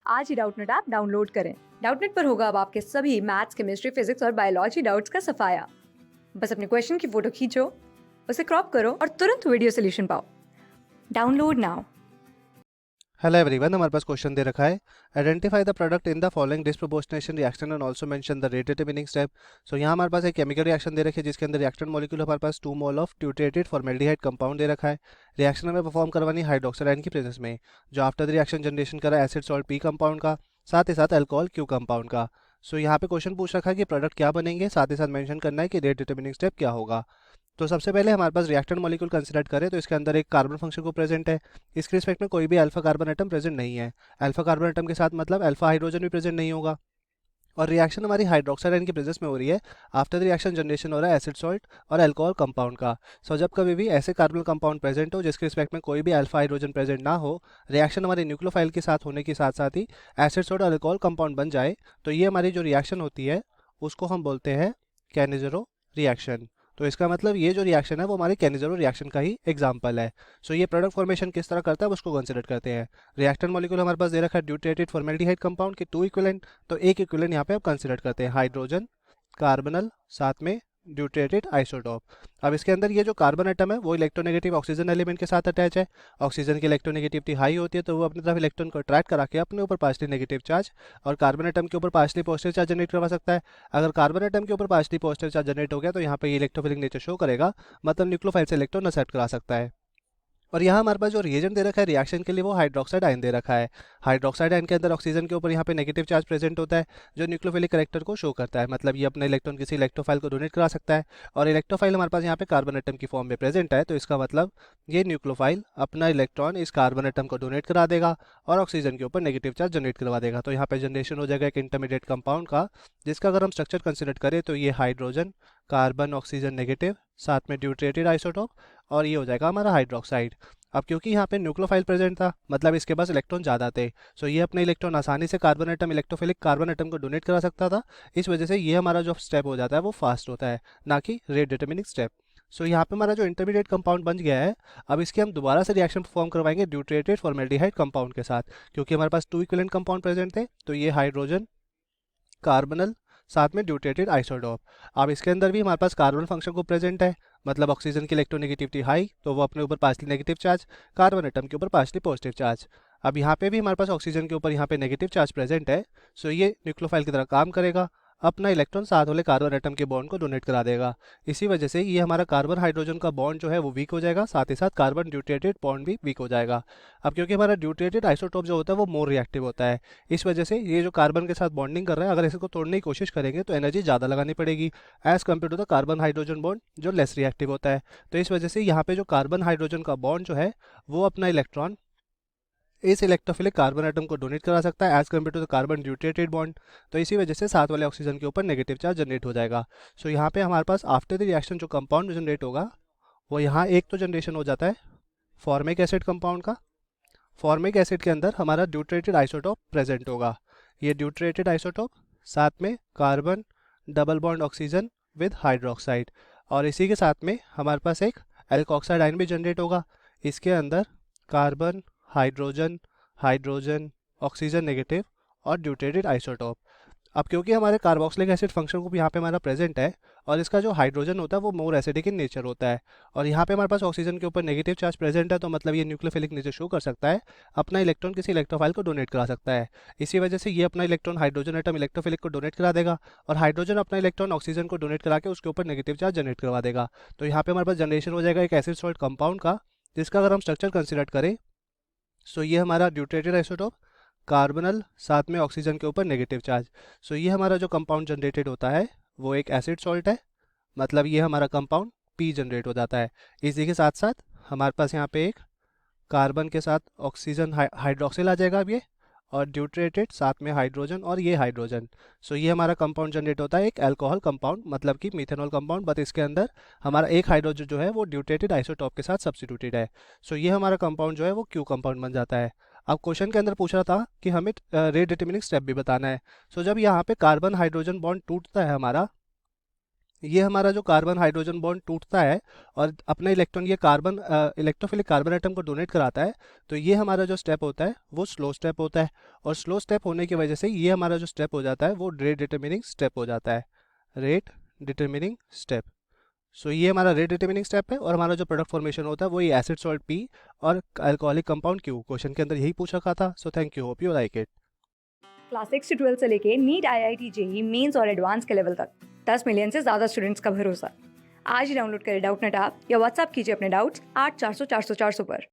आज ही Doubtnut app download करें। Doubtnut पर होगा अब आपके सभी मैथ्स, केमिस्ट्री, फिजिक्स और बायोलॉजी डाउट्स का सफाया। बस अपने क्वेश्चन की फोटो खींचो, उसे क्रॉप करो और तुरंत वीडियो सोल्यूशन पाओ। Download now. हेलो एवरीवन, हमारे पास क्वेश्चन दे रखा है। Identify the product in the following disproportionation reaction and also mention the rate determining step. So यहाँ हमारे पास एक केमिकल रिएक्शन दे रखी है जिसके अंदर रिएक्टेंट मॉलिक्यूल हमारे पास 2 मोल ऑफ ट्यूटेटेड फॉर्मेल्डिहाइड कंपाउंड दे रखा है। रिएक्शन हमें परफॉर्म करवानी हाइड्रोक्साइड आयन की प्रेजेंस में, जो आफ्टर द रिएक्शन जनरेशन करा एसिड सॉल्ट पी कंपाउंड का, साथ ही साथ अल्कोहल क्यू कंपाउंड का। सो यहाँ पे क्वेश्चन पूछ रखा है कि प्रोडक्ट क्या बनेंगे, साथ ही साथ मेंशन करना है कि रेट डिटरमिनिंग स्टेप क्या होगा। तो सबसे पहले हमारे पास रिएक्टेंट मॉलिक्यूल कंसिडर करें तो इसके अंदर एक कार्बन फंक्शन को प्रेजेंट है। इसके रिस्पेक्ट में कोई भी अल्फा कार्बन एटम प्रेजेंट नहीं है। अल्फा कार्बन एटम के साथ मतलब अल्फा हाइड्रोजन भी प्रेजेंट नहीं होगा। और रिएक्शन हमारी हाइड्रोक्साइड आयन की प्रेजेंस में हो रही है। आफ्टर द रिएक्शन जनरेशन हो रहा है एसिड सॉल्ट और अल्कोहल कंपाउंड का। सो जब कभी भी ऐसे कार्बन कंपाउंड प्रेजेंट हो जिसके रिस्पेक्ट में कोई भी अल्फा हाइड्रोजन प्रेजेंट ना हो, रिएक्शन हमारी न्यूक्लियोफाइल के साथ होने के साथ साथ ही एसिड सॉल्ट और अल्कोहल कंपाउंड बन जाए, तो ये हमारी जो रिएक्शन होती है उसको हम बोलते हैं कैनिज़रो रिएक्शन। तो इसका मतलब ये जो रिएक्शन है वो हमारी कैनिज़रो रिएक्शन का ही एग्जांपल है। सो ये प्रोडक्ट फॉर्मेशन किस तरह करता है उसको कंसिडर करते हैं। रिएक्टेंट मॉलिक्यूल हमारे पास दे रखा है ड्यूटेटेड फॉर्मेल्डिहाइड कंपाउंड के 2 इक्विवेलेंट। तो एक इक्विवेलेंट यहाँ पे आप कंसिडर करते हैं हाइड्रोजन कार्बनल, साथ में ड्यूटेटेड आइसोटोप। अब इसके अंदर ये जो कार्बन एटम है वो इलेक्ट्रोनेगेटिव ऑक्सीजन एलिमेंट के साथ अटैच है। ऑक्सीजन की इलेक्ट्रोनेगेटिविटी हाई होती है तो वो अपनी तरफ इलेक्ट्रॉन को अट्रैक्ट करा के अपने ऊपर पार्शली नेगेटिव चार्ज और कार्बन एटम के ऊपर पार्शली पॉजिटिव चार्ज जनरेट करवा सकता है। अगर कार्बन एटम के ऊपर पार्शली पॉजिटिव चार्ज जनरेट हो गया तो यहाँ पे ये इलेक्ट्रोफिलिक नेचर शो करेगा, मतलब न्यूक्लियोफाइल से इलेक्ट्रॉन एक्सेप्ट करा सकता है। और यहाँ हमारे पास जो रिएजेंट दे रखा है रिएक्शन के लिए वो हाइड्रोक्साइड आयन दे रखा है। हाइड्रोक्साइड आयन के अंदर ऑक्सीजन के ऊपर यहाँ पे नेगेटिव चार्ज प्रेजेंट होता है जो न्यूक्लियोफिलिक कैरेक्टर को शो करता है, मतलब ये अपने इलेक्ट्रॉन किसी इलेक्ट्रोफाइल को डोनेट करा सकता है। और इलेक्ट्रोफाइल हमारे पास यहाँ पे कार्बन एटम की फॉर्म में प्रेजेंट है, तो इसका मतलब ये न्यूक्लियोफाइल अपना इलेक्ट्रॉन इस कार्बन एटम को डोनेट करा देगा और ऑक्सीजन के ऊपर नेगेटिव चार्ज जनरेट करवा देगा। तो यहाँ पे जनरेशन हो जाएगा एक इंटरमीडिएट कंपाउंड का, जिसका अगर हम स्ट्रक्चर कंसिडर करें तो ये हाइड्रोजन कार्बन ऑक्सीजन नेगेटिव, साथ में ड्यूटेटेड आइसोटोप, और ये हो जाएगा हमारा हाइड्रोक्साइड। अब क्योंकि यहाँ पे न्यूक्लियोफाइल प्रेजेंट था मतलब इसके पास इलेक्ट्रॉन ज़्यादा थे, सो ये अपने इलेक्ट्रॉन आसानी से carbon atom electrophilic carbon atom को डोनेट करा सकता था। इस वजह से ये हमारा जो स्टेप हो जाता है वो फास्ट होता है, ना कि रेट डिटरमिनिंग स्टेप। सो यहाँ पे हमारा जो इंटरमीडिएट कंपाउंड बन गया है, अब इसके हम दोबारा से रिएक्शन परफॉर्म करवाएंगे ड्यूटेटेड फॉर्मेल्डिहाइड कंपाउंड के साथ, क्योंकि हमारे पास 2 इक्विवेलेंट कंपाउंड प्रेजेंट थे। तो ये हाइड्रोजन कार्बनल, साथ में ड्यूटेटेड आइसोटोप। अब इसके अंदर भी हमारे पास कार्बन फंक्शन को प्रेजेंट है, मतलब ऑक्सीजन की इलेक्ट्रोनेगेटिविटी हाई तो वो अपने ऊपर partially negative charge, carbon atom के ऊपर पार्शली पॉजिटिव चार्ज। अब यहाँ पे भी हमारे पास ऑक्सीजन के ऊपर यहाँ पे नेगेटिव चार्ज प्रेजेंट है, सो ये न्यूक्लियोफाइल की तरह काम करेगा, अपना इलेक्ट्रॉन साथ वाले कार्बन एटम के बॉन्ड को डोनेट करा देगा। इसी वजह से ये हमारा कार्बन हाइड्रोजन का बॉन्ड जो है वो वीक हो जाएगा, साथ ही साथ कार्बन ड्यूटेटेड बॉन्ड भी वीक हो जाएगा। अब क्योंकि हमारा ड्यूटेटेड आइसोटोप जो होता है वो मोर रिएक्टिव होता है, इस वजह से ये जो कार्बन के साथ बॉन्डिंग कर रहा है अगर इसको तोड़ने की कोशिश करेंगे तो एनर्जी ज़्यादा लगानी पड़ेगी as compare to the carbon hydrogen bond जो लेस रिएक्टिव होता है। तो इस वजह से यहाँ पे जो कार्बन हाइड्रोजन का बॉन्ड जो है वो अपना इलेक्ट्रॉन इस इलेक्ट्रोफिलिक कार्बन एटम को डोनेट करा सकता है as compare to the carbon ड्यूटेटेड बॉन्ड। तो इसी वजह से साथ वाले ऑक्सीजन के ऊपर नेगेटिव चार्ज जनरेट हो जाएगा। सो यहाँ पे हमारे पास आफ्टर द रिएक्शन जो कंपाउंड जनरेट होगा वो यहाँ एक तो जनरेशन हो जाता है फॉर्मिक एसिड कंपाउंड का। फॉर्मिक एसिड के अंदर हमारा ड्यूटेटेड आइसोटोप प्रेजेंट होगा, ये ड्यूटेटेड आइसोटोप, साथ में carbon double bond oxygen with hydroxide, और इसी के साथ में हमारे पास एक एल्कोक्साइड आयन भी जनरेट होगा। इसके अंदर carbon hydrogen hydrogen oxygen negative और ड्यूटेटेड आइसोटोप। अब क्योंकि हमारे कार्बोक्सिलिक एसिड फंक्शन को भी यहाँ पे हमारा प्रेजेंट है और इसका जो हाइड्रोजन होता है वो मोर एसिडिक इन नेचर होता है, और यहाँ पे हमारे पास ऑक्सीजन के ऊपर नेगेटिव चार्ज प्रेजेंट है, तो मतलब ये न्यूक्लियोफिलिक नेचर शो कर सकता है, अपना इलेक्ट्रॉन किसी इलेक्ट्रोफाइल को डोनेट करा सकता है। इसी वजह से ये अपना इलेक्ट्रॉन हाइड्रोजन एटम इलेक्ट्रोफिलिक को डोनेट करा देगा और हाइड्रोजन अपना इलेक्ट्रॉन ऑक्सीजन को डोनेट करा के उसके ऊपर नेगेटिव चार्ज जनरेट करवा देगा। तो यहाँ पे हमारे पास जनरेशन हो जाएगा एक एसिड सॉल्ट कंपाउंड का, जिसका अगर हम स्ट्रक्चर कंसिडर करें सो ये हमारा ड्यूटेटेड आइसोटोप कार्बनल, साथ में ऑक्सीजन के ऊपर नेगेटिव चार्ज। सो ये हमारा जो कंपाउंड जनरेटेड होता है वो एक एसिड सॉल्ट है, मतलब ये हमारा कंपाउंड पी जनरेट हो जाता है। इसी के साथ साथ हमारे पास यहाँ पे एक कार्बन के साथ ऑक्सीजन हाइड्रोक्सिल आ जाएगा अब ये, और ड्यूटेटेड साथ में हाइड्रोजन और ये हाइड्रोजन। सो ये हमारा कंपाउंड जनरेट होता है एक अल्कोहल कंपाउंड, मतलब कि मिथेनॉल कंपाउंड, बट इसके अंदर हमारा एक हाइड्रोजन जो है वो ड्यूटेटेड आइसोटोप के साथ सब्स्टिट्यूटेड है। सो ये हमारा कंपाउंड जो है वो क्यू कंपाउंड बन जाता है। अब क्वेश्चन के अंदर पूछ रहा था कि हमें रेट डिटरमिनिंग स्टेप भी बताना है। सो जब यहाँ पे कार्बन हाइड्रोजन बॉन्ड टूटता है हमारा ये हमारा जो कार्बन हाइड्रोजन बॉन्ड टूटता है और अपना इलेक्ट्रॉन ये कार्बन इलेक्ट्रोफिलिक कार्बन एटम को डोनेट कराता है, तो ये हमारा जो स्टेप होता है वो स्लो स्टेप होता है, और स्लो स्टेप होने की वजह से ये हमारा जो स्टेप हो जाता है वो रेट डिटरमिनिंग स्टेप हो जाता है, रेट डिटरमिनिंग स्टेप। सो ये हमारा रेट डिटरमिनिंग स्टेप है, और हमारा जो प्रोडक्ट फॉर्मेशन होता है वो ये एसिड सॉल्ट पी और अल्कोहलिक कंपाउंड क्यू, क्वेश्चन के अंदर यही पूछा रखा था। So thank you, hope you like it. Class 6 से 12 से लेके नीट, IIT, जेई मेंस और एडवांस के लेवल तक 10 मिलियन से ज़्यादा स्टूडेंट्स का भरोसा। आज ही डाउनलोड करें डाउटनेट ऐप या व्हाट्सएप कीजिए अपने डाउट्स 8400 400 400 पर।